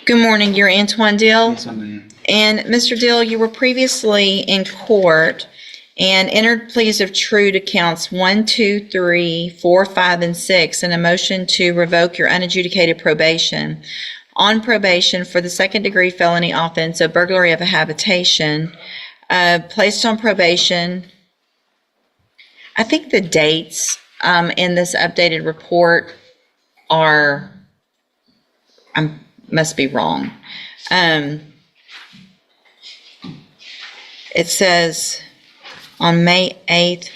Good morning. You're Antoine Dill. Yes, ma'am. And Mr. Dill, you were previously in court and entered pleas of true to counts 1, 2, 3, 4, 5, and 6 in a motion to revoke your unadjudicated probation. On probation for the second-degree felony offense of burglary of a habitation, placed on probation. I think the dates in this updated report are, I must be wrong. It says on May 8th,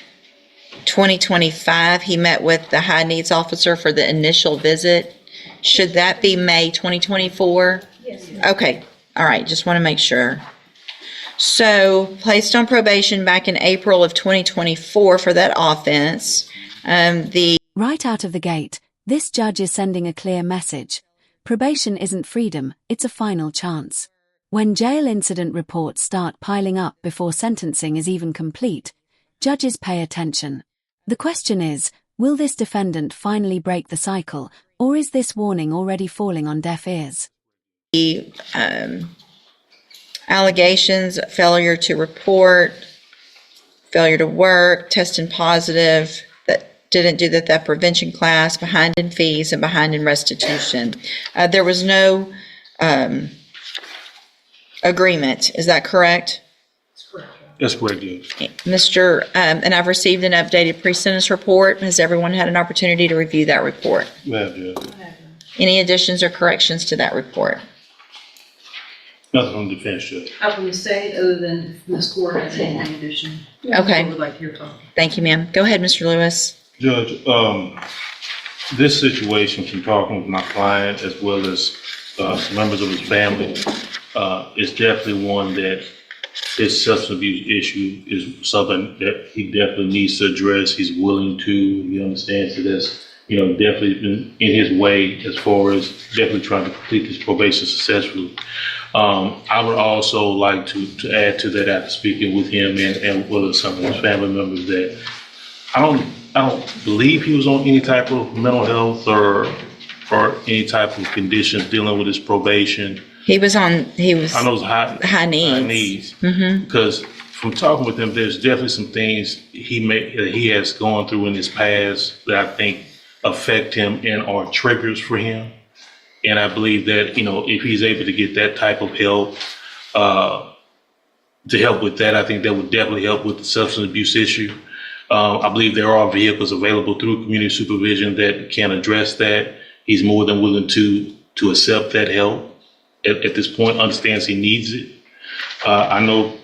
2025, he met with the high needs officer for the initial visit. Should that be May 2024? Yes. Okay, all right, just want to make sure. So, placed on probation back in April of 2024 for that offense. Right out of the gate, this judge is sending a clear message. Probation isn't freedom, it's a final chance. When jail incident reports start piling up before sentencing is even complete, judges pay attention. The question is, will this defendant finally break the cycle, or is this warning already falling on deaf ears? The allegations, failure to report, failure to work, testing positive, that didn't do the theft prevention class, behind in fees, and behind in restitution. There was no agreement. Is that correct? That's correct, yes. Mr. And I've received an updated pre-sentence report. Has everyone had an opportunity to review that report? Yes. Any additions or corrections to that report? Nothing from the defense, Judge. I was going to say, other than if Ms. Court has anything addition. Okay. I would like to hear talk. Thank you, ma'am. Go ahead, Mr. Lewis. Judge, this situation from talking with my client as well as members of his family is definitely one that his substance abuse issue is something that he definitely needs to address. He's willing to. He understands that that's, definitely been in his way as far as definitely trying to complete his probation successfully. I would also like to add to that after speaking with him and with some of his family members that I don't believe he was on any type of mental health or any type of conditions dealing with his probation. He was I know it's high needs. Mm-hmm. Because from talking with him, there's definitely some things he has gone through in his past that I think affect him and are triggers for him. And I believe that, if he's able to get that type of help, to help with that, I think that would definitely help with the substance abuse issue. I believe there are vehicles available through community supervision that can address that. He's more than willing to accept that help. At this point, understands he needs it. I know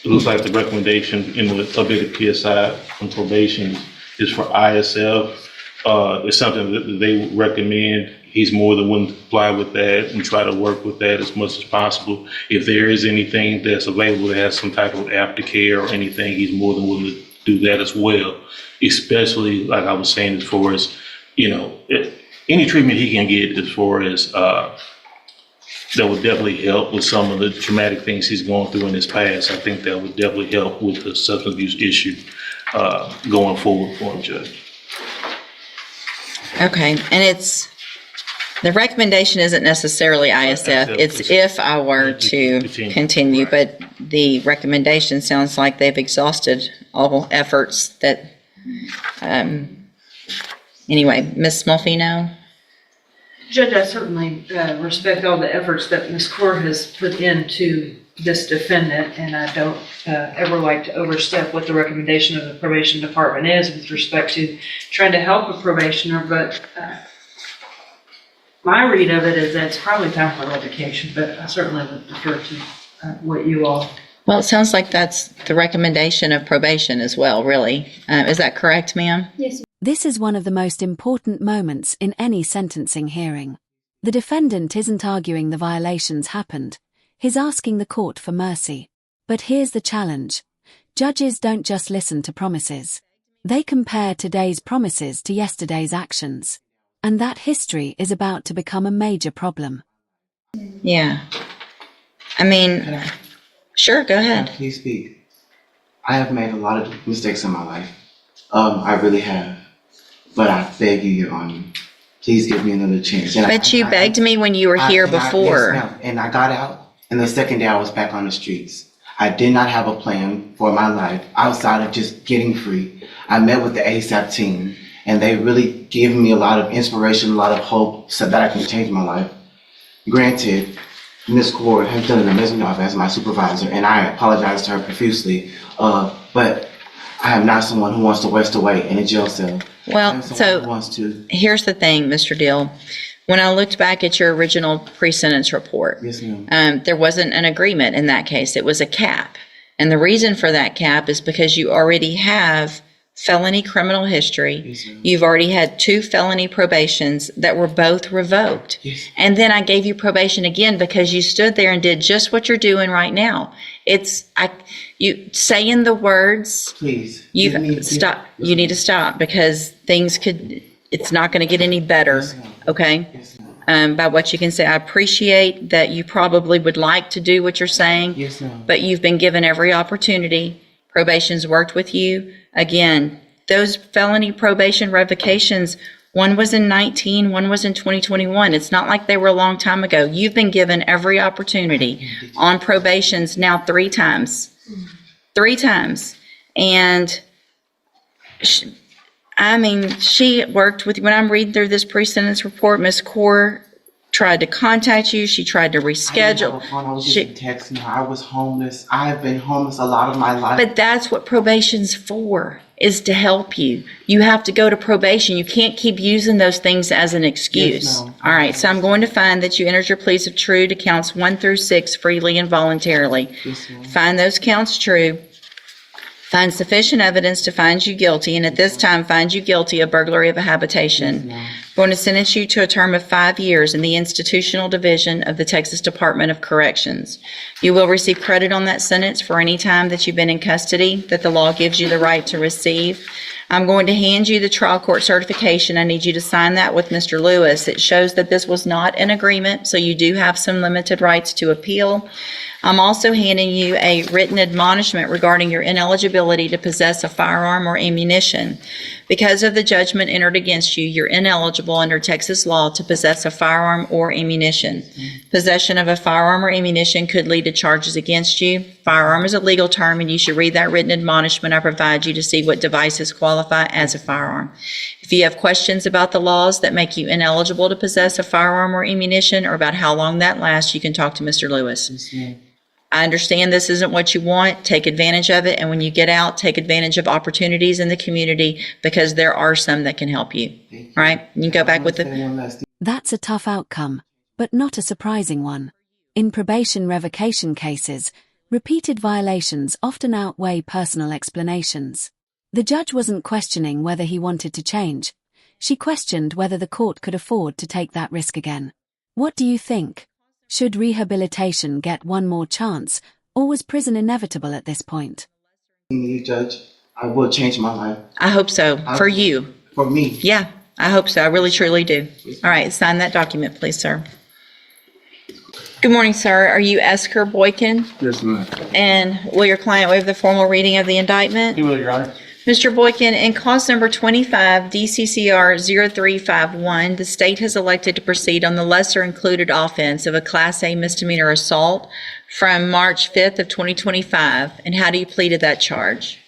it looks like the recommendation in the updated PSI from probation is for ISF. It's something that they would recommend. He's more than willing to comply with that and try to work with that as much as possible. If there is anything that's available that has some type of aftercare or anything, he's more than willing to do that as well. Especially, like I was saying, as far as, any treatment he can get as far as that would definitely help with some of the traumatic things he's gone through in his past. I think that would definitely help with the substance abuse issue going forward for him, Judge. Okay, and the recommendation isn't necessarily ISF. It's if I were to continue, but the recommendation sounds like they've exhausted all efforts that, anyway, Ms. Smolfino? Judge, I certainly respect all the efforts that Ms. Court has put into this defendant, and I don't ever like to overstep what the recommendation of the probation department is with respect to trying to help a probationer, but my read of it is that it's probably time for revocation, but I certainly would defer to what you all. Well, it sounds like that's the recommendation of probation as well, really. Is that correct, ma'am? Yes. This is one of the most important moments in any sentencing hearing. The defendant isn't arguing the violations happened. He's asking the court for mercy. But here's the challenge. Judges don't just listen to promises. They compare today's promises to yesterday's actions. And that history is about to become a major problem. Yeah. I mean, sure, go ahead. Please speak. I have made a lot of mistakes in my life. I really have. But I beg you, Your Honor, Please give me another chance. And But you begged me when you were here Yes, before. ma'am. And I got out, and the second day I was back on the streets. I did not have a plan for my life outside of just getting free. I met with the ASAP team, and they really gave me a lot of inspiration, a lot of hope so that I can change my life. Granted, Ms. Core has done an amazing job as my supervisor, and I apologize to her profusely, but I am not someone who wants to waste away in a jail cell. Well, I'm someone so who wants to. here's the thing, Mr. Deal. When I looked back at your original pre-sentence report, Yes, ma'am. there wasn't an agreement in that case. It was a cap. And the reason for that cap is because you already have felony criminal history. Yes, ma'am. You've already had 2 felony probations that were both revoked. Yes. And then I gave you probation again because you stood there and did just what you're doing right now. You saying the words, Please. you give me- stop. You need to stop because it's not going to get any better. Yes, ma'am. Okay. Yes, ma'am. By what you can say. I appreciate that you probably would like to do what you're saying, Yes, ma'am. but you've been given every opportunity. Probation's worked with you. Again, those felony probation revocations, one was in 19, one was in 2021. It's not like they were a long time ago. You've been given every opportunity on probations now 3 times. 3 times. And she worked with, when I'm reading through this pre-sentence report, Ms. Core tried to contact you. She tried to I didn't reschedule. have a phone. I was just texting her. I was homeless. I have been homeless a lot of my life. But that's what probation's for, is to help you. You have to go to probation. You can't keep using those things as an excuse. Yes, ma'am. All right, so I'm going to find that you entered your pleas of true to counts 1 through 6 freely and voluntarily. Yes, ma'am. Find those counts true. Find sufficient evidence to find you guilty, and at this time, find you guilty of burglary of a habitation. ma'am. Going to sentence you to a term of 5 years in the institutional division of the Texas Department of Corrections. You will receive credit on that sentence for any time that you've been in custody that the law gives you the right to receive. I'm going to hand you the trial court certification. I need you to sign that with Mr. Lewis. It shows that this was not an agreement, so you do have some limited rights to appeal. I'm also handing you a written admonishment regarding your ineligibility to possess a firearm or ammunition. Because of the judgment entered against you, you're ineligible under Texas law to possess a firearm or ammunition. Possession of a firearm or ammunition could lead to charges against you. Firearm is a legal term, and you should read that written admonishment I provide you to see what devices qualify as a firearm. If you have questions about the laws that make you ineligible to possess a firearm or ammunition, or about how long that lasts, you can talk to Mr. Lewis. Yes, ma'am. I understand this isn't what you want. Take advantage of it. And when you get out, take advantage of opportunities in the community, because there are some that can help you. Thank you. All right? You can go back with I the... wanna say one last thing. That's a tough outcome, but not a surprising one. In probation revocation cases, repeated violations often outweigh personal explanations. The judge wasn't questioning whether he wanted to change. She questioned whether the court could afford to take that risk again. What do you think? Should rehabilitation get one more chance, or was prison inevitable at this point? You, Judge, I will change my life. I hope so. For you. For me. Yeah, I hope so. I really, truly do. All right. Sign that document, please, sir. Good morning, sir. Are you Esker Boykin? Yes, ma'am. And will your client waive the formal reading of the indictment? He will, Your Honor. Mr. Boykin, in cause number 25 DCCR 0351, the state has elected to proceed on the lesser included offense of a Class A misdemeanor assault from March 5th of 2025. And how do you plead to that charge?